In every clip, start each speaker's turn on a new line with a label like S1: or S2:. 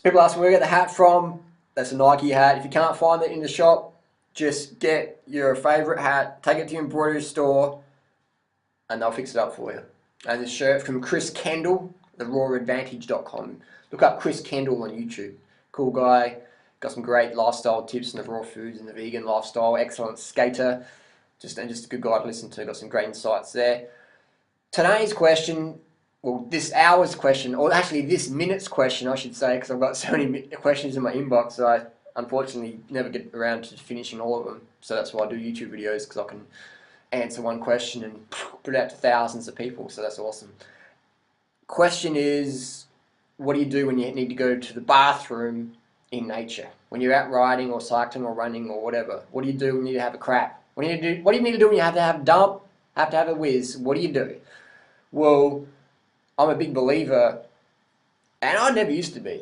S1: People ask me where I get the hat from. That's a Nike hat. If you can't find it in the shop, just get your favourite hat, take it to your embroidery store, and they'll fix it up for you. And this shirt from Chris Kendall, therawradvantage.com. Look up Chris Kendall on YouTube. Cool guy. Got some great lifestyle tips on the raw foods and the vegan lifestyle. Excellent skater. Just a good guy to listen to. Got some great insights there. Today's question, well, this hour's question, or actually this minute's question, I should say, because I've got so many questions in my inbox, so I unfortunately never get around to finishing all of them. So that's why I do YouTube videos, because I can answer one question and put it out to thousands of people. So that's awesome. Question is, what do you do when you need to go to the bathroom in nature? When you're out riding or cycling or running or whatever, what do you do when you need to have a crap? What do you need to do when you have to have a dump, have to have a whiz? What do you do? Well, I'm a big believer, and I never used to be,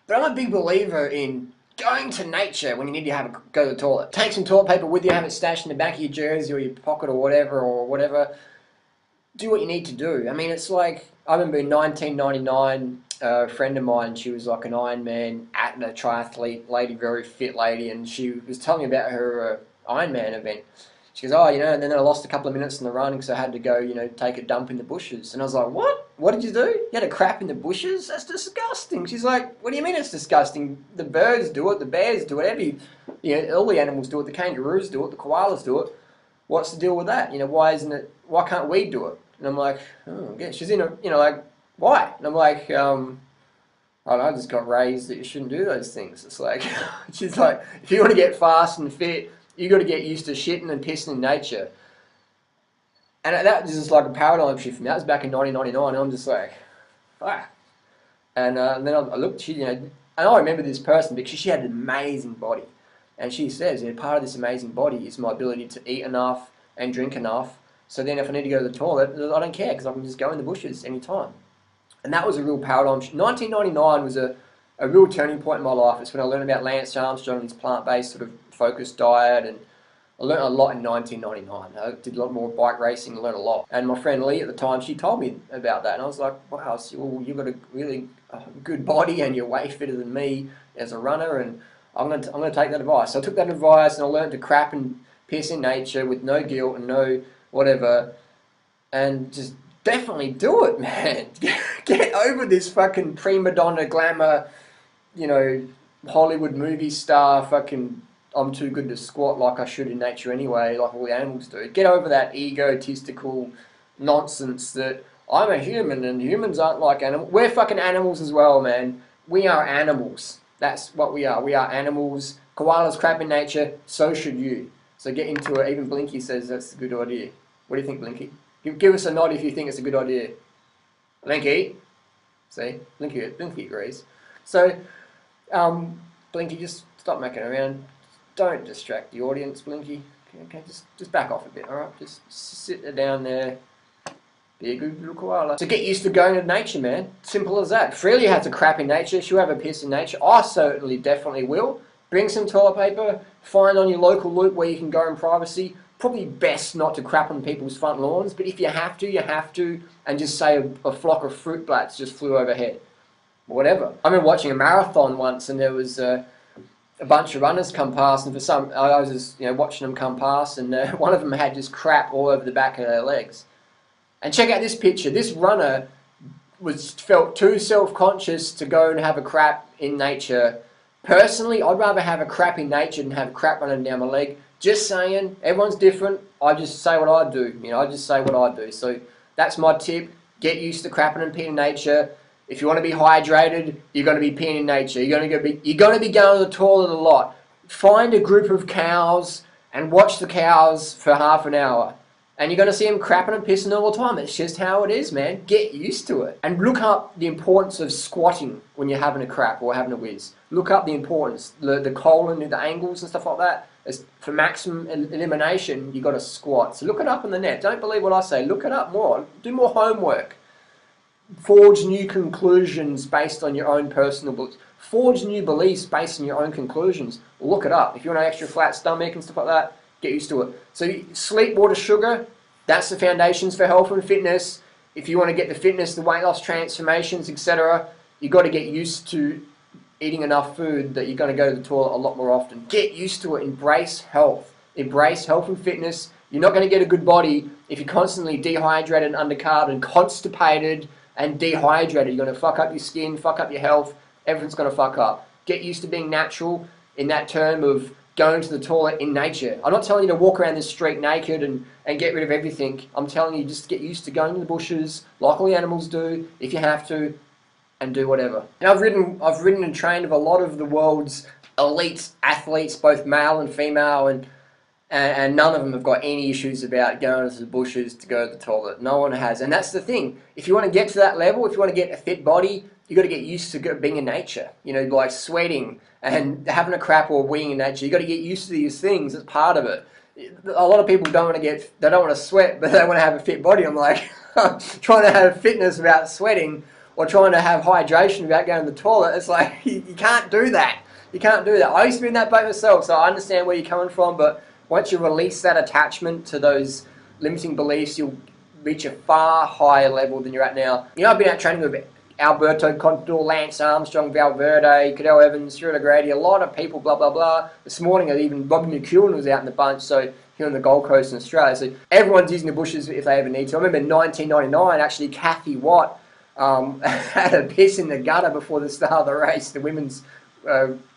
S1: but I'm a big believer in going to nature when you need to go to the toilet. Take some toilet paper with you, have it stashed in the back of your jersey or your pocket or whatever. Do what you need to do. I mean, it's like, I remember in 1999, a friend of mine, she was like an Ironman triathlete lady, very fit lady, and she was telling me about her Ironman event. She goes, oh, and then I lost a couple of minutes in the run because I had to go, take a dump in the bushes. And I was like, what? What did you do? You had a crap in the bushes? That's disgusting. She's like, what do you mean it's disgusting? The birds do it, the bears do it, all the animals do it, the kangaroos do it, the koalas do it. What's the deal with that? Why can't we do it? And I'm like, oh, yeah. She's why? And I'm like, I don't know, I just got raised that you shouldn't do those things. It's like, she's like, if you want to get fast and fit, you got to get used to shitting and pissing in nature. And that was just like a paradigm shift for me. That was back in 1999, and I'm just like, fuck. And then I looked, and I remember this person because she had an amazing body. And she says, part of this amazing body is my ability to eat enough and drink enough. So then if I need to go to the toilet, I don't care because I can just go in the bushes anytime. And that was a real paradigm shift. 1999 was a real turning point in my life. It's when I learned about Lance Armstrong and his plant-based sort of focused diet, and I learned a lot in 1999. I did a lot more bike racing, learned a lot. And my friend Lee at the time, she told me about that, and I was like, wow, so, you've got a really good body and you're way fitter than me as a runner, and I'm going to take that advice. So I took that advice and I learned to crap and piss in nature with no guilt and no whatever, and just definitely do it, man. Get over this fucking prima donna glamour, Hollywood movie star fucking I'm too good to squat like I should in nature anyway, like all the animals do. Get over that egotistical nonsense that I'm a human and humans aren't like animals. We're fucking animals as well, man. We are animals. That's what we are. We are animals. Koalas crap in nature, so should you. So get into it. Even Blinky says that's a good idea. What do you think, Blinky? Give us a nod if you think it's a good idea. Blinky? See? Blinky agrees. So, Blinky, just stop macking around. Don't distract the audience, Blinky. Okay, just back off a bit, alright? Just sit down there. Be a good little koala. So get used to going to nature, man. Simple as that. Freelia has a crap in nature. She'll have a piss in nature. I certainly, definitely will. Bring some toilet paper. Find on your local loop where you can go in privacy. Probably best not to crap on people's front lawns, but if you have to, you have to. And just say a flock of fruit bats just flew overhead. Whatever. I remember watching a marathon once, and there was a bunch of runners come past, and I was just watching them come past, and one of them had just crap all over the back of their legs. And check out this picture. This runner felt too self-conscious to go and have a crap in nature. Personally, I'd rather have a crap in nature than have crap running down my leg. Just saying, everyone's different. I just say what I do. I just say what I do. So that's my tip. Get used to crapping and peeing in nature. If you want to be hydrated, you're going to be peeing in nature. You're going to be going to the toilet a lot. Find a group of cows and watch the cows for half an hour. And you're going to see them crapping and pissing all the time. It's just how it is, man. Get used to it. And look up the importance of squatting when you're having a crap or having a whiz. Look up the importance, the colon, the angles and stuff like that. For maximum elimination, you've got to squat. So look it up on the net. Don't believe what I say. Look it up more. Do more homework. Forge new conclusions based on your own personal beliefs. Forge new beliefs based on your own conclusions. Look it up. If you want an extra flat stomach and stuff like that, get used to it. So sleep, water, sugar, that's the foundations for health and fitness. If you want to get the fitness, the weight loss transformations, etc., you've got to get used to eating enough food that you're going to go to the toilet a lot more often. Get used to it. Embrace health. Embrace health and fitness. You're not going to get a good body if you're constantly dehydrated and undercarved and constipated and dehydrated. You're going to fuck up your skin, fuck up your health. Everything's going to fuck up. Get used to being natural in that term of going to the toilet in nature. I'm not telling you to walk around the street naked and get rid of everything. I'm telling you just to get used to going to the bushes like all the animals do if you have to, and do whatever. And I've ridden and trained with a lot of the world's elite athletes, both male and female, and none of them have got any issues about going to the bushes to go to the toilet. No one has. And that's the thing. If you want to get to that level, if you want to get a fit body, you got to get used to being in nature. You know, like sweating and having a crap or weeing in nature. You got to get used to these things. It's part of it. A lot of people don't want to sweat, but they want to have a fit body. I'm like, trying to have fitness without sweating, or trying to have hydration without going to the toilet. It's like, you can't do that. You can't do that. I used to be in that boat myself, so I understand where you're coming from, but once you release that attachment to those limiting beliefs, you'll reach a far higher level than you're at now. You know, I've been out training with Alberto Contador, Lance Armstrong, Valverde, Cadel Evans, Cyril O'Grady, a lot of people, blah, blah, blah. This morning, even Bobby McEwen was out in the bunch, so here on the Gold Coast in Australia. So everyone's using the bushes if they ever need to. I remember in 1999, actually, Kathy Watt had a piss in the gutter before the start of the race, the women's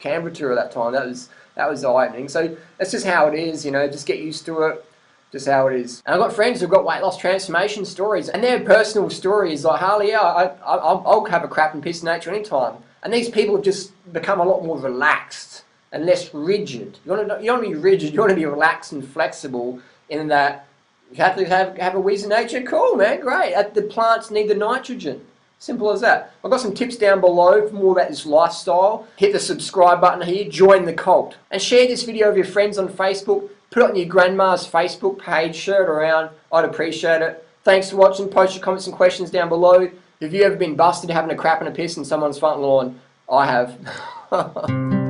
S1: Canberra tour at that time. That was eye-opening. So that's just how it is, you know, just get used to it. Just how it is. And I've got friends who've got weight loss transformation stories, and their personal stories like, Harley, yeah, I'll have a crap and piss in nature anytime. And these people have just become a lot more relaxed and less rigid. You don't want to be rigid, you want to be relaxed and flexible in that you have to have a wheeze in nature. Cool, man, great. The plants need the nitrogen. Simple as that. I've got some tips down below for more about this lifestyle. Hit the subscribe button here, join the cult. And share this video with your friends on Facebook. Put it on your grandma's Facebook page, share it around. I'd appreciate it. Thanks for watching. Post your comments and questions down below. Have you ever been busted having a crap and a piss in someone's front lawn? I have.